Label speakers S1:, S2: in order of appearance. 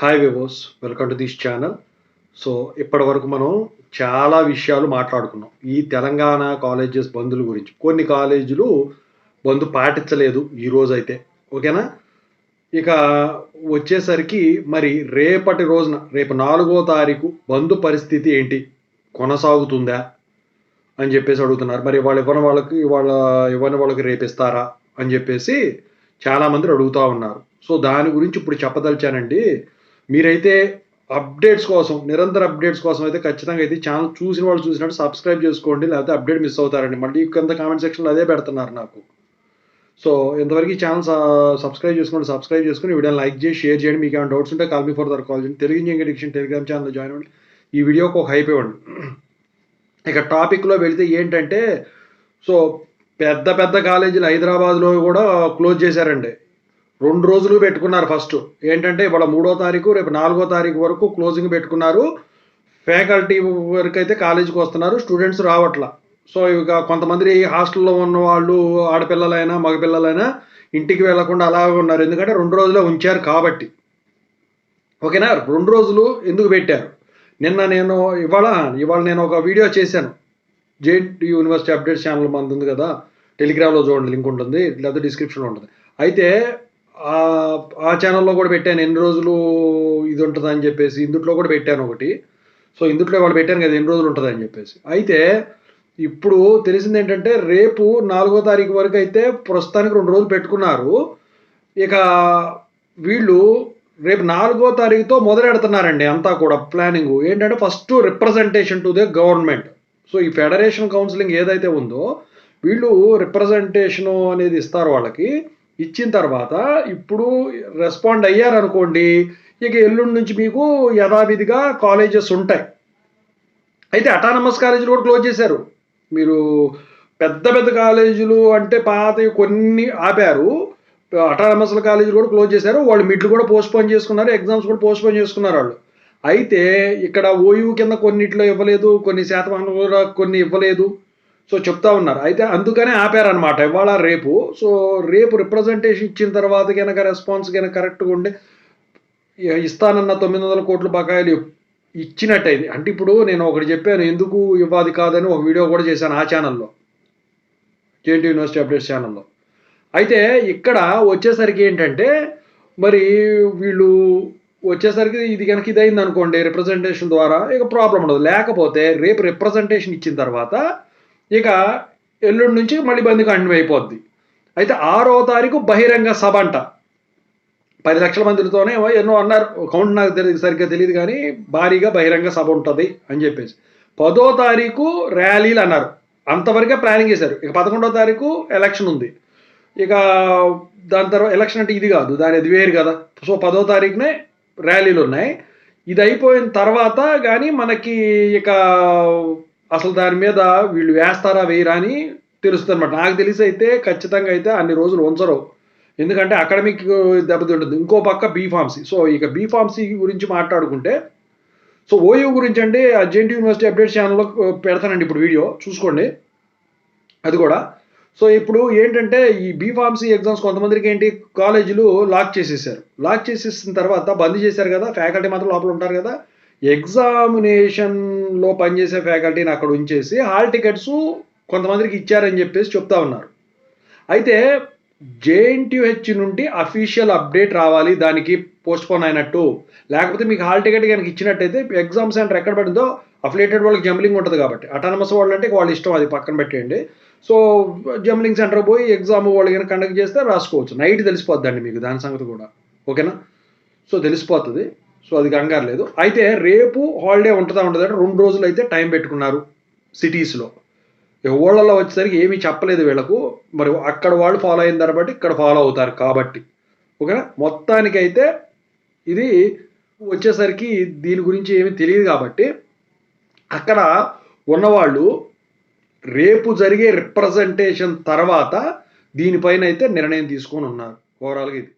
S1: Hi వివోస్, welcome to this channel. So ఇప్పటి వరకు మనం చాలా విషయాలు మాట్లాడుకున్నాం ఈ తెలంగాణ కాలేజెస్ బంధుల గురించి. కొన్ని కాలేజీలు బంధు పాటించలేదు ఈరోజు అయితే, ఓకేనా. ఇక వచ్చేసరికి మరి రేపటి రోజున రేపు 4వ తారీఖు బంధు పరిస్థితి ఏంటి, కొనసాగుతుందా అని చెప్పేసి అడుగుతున్నారు. మరి వాళ్ళు ఇవ్వని వాళ్ళకి రేపు ఇస్తారా అని చెప్పేసి చాలామంది అడుగుతూ ఉన్నారు. సో దాని గురించి ఇప్పుడు చెప్పదలిచానండి. మీరైతే అప్డేట్స్ కోసం, నిరంతర అప్డేట్స్ కోసం అయితే ఖచ్చితంగా అయితే ఛానల్ చూసిన వాళ్ళు చూసినట్టు సబ్స్క్రైబ్ చేసుకోండి, లేకపోతే అప్డేట్ మిస్ అవుతారండి. మళ్ళీ కింద కామెంట్ సెక్షన్లో అదే పెడుతున్నారు నాకు. సో ఇంతవరకు ఈ ఛానల్ సబ్స్క్రైబ్ చేసుకుని వీడియోని లైక్ చేసి షేర్ చేయండి. మీకు ఏమైనా డౌట్స్ ఉంటే కాల్ మీ ఫర్ కాల్ చేయండి. తెలుగు ఇంజినియరింగ్ ఎడిక్షన్ టెలిగ్రామ్ ఛానల్లో జాయిన్ అవ్వండి. ఈ వీడియోకి ఒక హైప్ ఇవ్వండి. ఇక టాపిక్లో వెళితే ఏంటంటే, సో పెద్ద పెద్ద కాలేజీలు హైదరాబాద్లో కూడా క్లోజ్ చేశారండి. 2 రోజులు పెట్టుకున్నారు. ఫస్ట్ ఏంటంటే ఇవాళ 3వ తారీఖు, రేపు 4వ తారీఖు వరకు క్లోజింగ్ పెట్టుకున్నారు. ఫ్యాకల్టీ వరకు అయితే కాలేజీకి వస్తున్నారు, స్టూడెంట్స్ రావట్లా. సో ఇక కొంతమంది హాస్టల్లో ఉన్న వాళ్ళు, ఆడపిల్లలైనా మగపిల్లలైనా ఇంటికి వెళ్లకుండా అలాగే ఉన్నారు. ఎందుకంటే 2 రోజులే ఉంచారు కాబట్టి, ఓకేనా. 2 రోజులు ఎందుకు పెట్టారు? ఇవాళ నేను ఒక వీడియో చేశాను. జేఎన్టీ యూనివర్సిటీ అప్డేట్స్ ఛానల్ మనది ఉంది కదా, టెలిగ్రామ్లో చూడండి, లింక్ ఉంటుంది, లేదా డిస్క్రిప్షన్లో ఉంటుంది. అయితే ఆ ఛానల్లో కూడా పెట్టాను ఎన్ని రోజులు ఇది ఉంటుంది అని చెప్పేసి. ఇందుట్లో కూడా పెట్టాను ఒకటి. సో ఇందుట్లో వాళ్ళు పెట్టాను కదా ఎన్ని రోజులు ఉంటుంది అని చెప్పేసి. అయితే ఇప్పుడు తెలిసింది ఏంటంటే, రేపు 4వ తారీఖు వరకు అయితే ప్రస్తుతానికి 2 రోజులు పెట్టుకున్నారు. ఇక వీళ్ళు రేపు 4వ తారీఖుతో మొదలెడుతున్నారండి అంతా కూడా ప్లానింగ్. ఏంటంటే first representation to the government. So ఈ ఫెడరేషన్ కౌన్సిలింగ్ ఏదైతే ఉందో, వీళ్ళు రిప్రజెంటేషన్ అనేది ఇస్తారు వాళ్ళకి. ఇచ్చిన తర్వాత ఇప్పుడు రెస్పాండ్ అయ్యారనుకోండి, ఇక ఎల్లుండి నుంచి మీకు యథావిధిగా కాలేజెస్ ఉంటాయి. అయితే అటానమస్ కాలేజీలు కూడా క్లోజ్ చేశారు. మీరు పెద్ద పెద్ద కాలేజీలు అంటే పాతవి కొన్ని ఆపారు, అటానమస్ కాలేజీలు కూడా క్లోజ్ చేశారు. వాళ్ళు మిడ్లు కూడా పోస్ట్పోన్ చేసుకున్నారు, ఎగ్జామ్స్ కూడా పోస్ట్పోన్ చేసుకున్నారు వాళ్ళు. అయితే ఇక్కడ ఓయూ కింద కొన్నిట్లో ఇవ్వలేదు, కొన్ని శాతం కూడా కొన్ని ఇవ్వలేదు. సో చెప్తా ఉన్నారు. అయితే అందుకనే ఆపారనమాట ఇవాళ రేపు. సో రేపు రిప్రజెంటేషన్ ఇచ్చిన తర్వాత కనుక రెస్పాన్స్ కనుక కరెక్ట్గా ఉండి ఇస్తానన్న 900 కోట్ల బకాయిలు ఇచ్చినట్టయితే, అంటే ఇప్పుడు నేను ఒకటి చెప్పాను ఎందుకు ఇవ్వాలి కాదని, ఒక వీడియో కూడా చేశాను ఆ ఛానల్లో, జేఎన్టీ యూనివర్సిటీ అప్డేట్స్ ఛానల్లో. అయితే ఇక్కడ వచ్చేసరికి ఏంటంటే, మరి వీళ్ళు వచ్చేసరికి ఇది కనుక ఇదైంది అనుకోండి రిప్రజెంటేషన్ ద్వారా, ఇక ప్రాబ్లం ఉండదు. లేకపోతే రేపు రిప్రజెంటేషన్ ఇచ్చిన తర్వాత ఇక ఎల్లుండి నుంచి మళ్ళీ బంద్ కంటిన్యూ అయిపోద్ది. అయితే 6వ తారీఖు బహిరంగ సభ అంట. 10 లక్షల మందితోనే ఎన్నో అన్నారు, కౌంట్ నాకు సరిగ్గా తెలియదు కానీ భారీగా బహిరంగ సభ ఉంటుంది అని చెప్పేసి. 10వ తారీఖు ర్యాలీలు అన్నారు. అంతవరకే ప్లానింగ్ చేశారు. ఇక 11వ తారీఖు ఎలక్షన్ ఉంది. ఇక దాని తర్వాత ఎలక్షన్ అంటే ఇది కాదు, అది వేరు కదా. సో 10వ తారీఖునే ర్యాలీలు ఉన్నాయి. ఇది అయిపోయిన తర్వాత కానీ మనకి ఇక అసలు దాని మీద వీళ్ళు వేస్తారా వేయరా అని తెలుస్తుంది అనమాట. నాకు తెలిసి అయితే ఖచ్చితంగా అయితే అన్ని రోజులు ఉంచరు, ఎందుకంటే అకాడమిక్ దెబ్బతింటుంది. ఇంకో పక్క బీఫార్మసీ. సో ఇక బీఫార్మసీ గురించి మాట్లాడుకుంటే, సో ఓయూ గురించి అంటే ఆ జేఎన్టీ యూనివర్సిటీ అప్డేట్స్ ఛానల్లో పెడతానండి ఇప్పుడు వీడియో, చూసుకోండి అది కూడా. సో ఇప్పుడు ఏంటంటే ఈ బీఫార్మసీ ఎగ్జామ్స్ కొంతమందికి ఏంటి, కాలేజీలు లాక్ చేసేసిన తర్వాత బంద్ చేశారు కదా, ఫ్యాకల్టీ మాత్రం లోపల ఉంటారు కదా. ఎగ్జామినేషన్లో పనిచేసే ఫ్యాకల్టీని అక్కడ ఉంచేసి హాల్ టికెట్స్ కొంతమందికి ఇచ్చారని చెప్పేసి చెప్తా ఉన్నారు. అయితే జేఎన్టీయూహెచ్ నుండి అఫీషియల్ అప్డేట్ రావాలి దానికి పోస్ట్పోన్ అయినట్టు. లేకపోతే మీకు హాల్ టికెట్ కనుక ఇచ్చినట్టయితే ఎగ్జామ్ సెంటర్ ఎక్కడ పడిందో అఫిలియేటెడ్ వాళ్ళకి జంబ్లింగ్ ఉంటుంది కాబట్టి, అటానమస్ వాళ్ళు అంటే వాళ్ళ ఇష్టం, అది పక్కన పెట్టేయండి. సో జంబ్లింగ్ సెంటర్ పోయి ఎగ్జామ్ వాళ్ళు కనుక కండక్ట్ చేస్తే రాసుకోవచ్చు. నైట్ తెలిసిపోద్దండి మీకు దాని సంగతి కూడా, ఓకేనా. సో తెలిసిపోతుంది. సో అది కంగారు లేదు. అయితే రేపు హాలిడే ఉంటుంది అంటే 2 రోజులు అయితే టైం పెట్టుకున్నారు సిటీస్లో. ఊళ్ళల్లో వచ్చేసరికి ఏమీ చెప్పలేదు వీళ్ళకు. మరి అక్కడ వాళ్ళు ఫాలో అయిన దాన్ని బట్టి ఇక్కడ ఫాలో అవుతారు కాబట్టి, ఓకేనా. మొత్తానికైతే ఇది వచ్చేసరికి దీని గురించి ఏమీ తెలియదు కాబట్టి అక్కడ ఉన్నవాళ్ళు రేపు జరిగే రిప్రజెంటేషన్ తర్వాత దీనిపైన అయితే నిర్ణయం తీసుకొని ఉన్నారు ఓవరాల్గా ఇది.